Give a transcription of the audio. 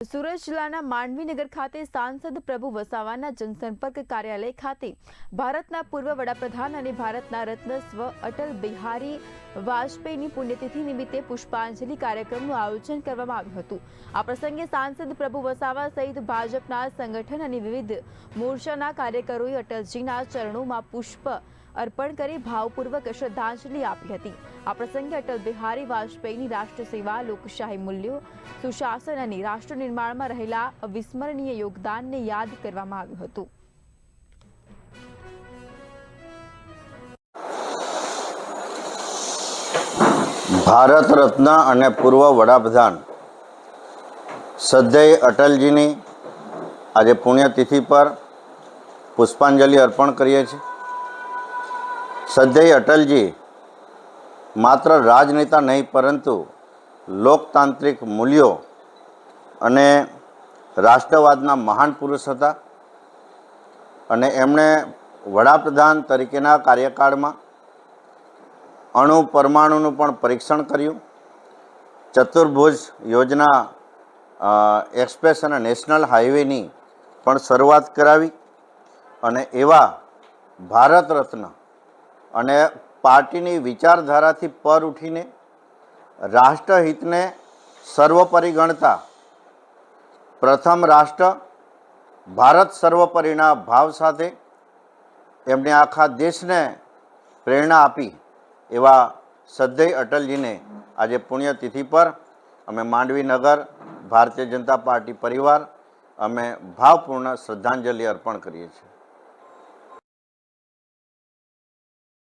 સુરત જિલ્લાના માંડવીનગર ખાતે સાંસદ પ્રભુ વસાવાના જનસંપર્ક કાર્યાલય ખાતે ભારતના પૂર્વ વડાપ્રધાન અને ભારતના રત્ન સ્વ અટલ બિહારી વાજપેયીની પુણ્યતિથિ નિમિત્તે પુષ્પાંજલિ કાર્યક્રમનું આયોજન કરવામાં આવ્યું હતું। આ પ્રસંગે સાંસદ પ્રભુ વસાવા સહિત ભાજપના સંગઠન અને વિવિધ મોરચાના કાર્યકરોએ અટલજીના ચરણોમાં પુષ્પ अर्पण કરી ભાવપૂર્વક શ્રદ્ધાંજલિ આપી હતી। આ પ્રસંગે અટલ બિહારી વાજપેયીની રાષ્ટ્ર સેવા, લોકશાહી મૂલ્યો, સુશાસન અને રાષ્ટ્ર નિર્માણમાં રહેલા અવિસ્મરણીય યોગદાનને યાદ કરવામાં આવ્યું હતું। ભારત રત્ન અને પૂર્વ વડાપ્રધાન શ્રદ્ધેય અટલજીની આજે પુણ્યતિથિ પર પુષ્પાંજલિ અર્પણ કરીએ છીએ। શ્રદ્ધેય અટલજી માત્ર રાજનેતા નહીં પરંતુ લોકતાંત્રિક મૂલ્યો અને રાષ્ટ્રવાદના મહાન પુરુષ હતા અને એમણે વડાપ્રધાન તરીકેના કાર્યકાળમાં અણુ પરમાણુનું પણ પરીક્ષણ કર્યું। ચતુર્ભુજ યોજના એક્સપ્રેસ અને નેશનલ હાઈવેની પણ શરૂઆત કરાવી અને એવા ભારત રત્ન અને પાર્ટીની વિચારધારાથી પર ઉઠીને રાષ્ટ્રહિતને સર્વોપરી ગણતા પ્રથમ રાષ્ટ્ર ભારત સર્વોપરીના ભાવ સાથે એમણે આખા દેશને પ્રેરણા આપી એવા શ્રદ્ધેય અટલજીને આજે પુણ્યતિથિ પર અમે માંડવીનગર ભારતીય જનતા પાર્ટી પરિવાર અમે ભાવપૂર્ણ શ્રદ્ધાંજલિ અર્પણ કરીએ છીએ।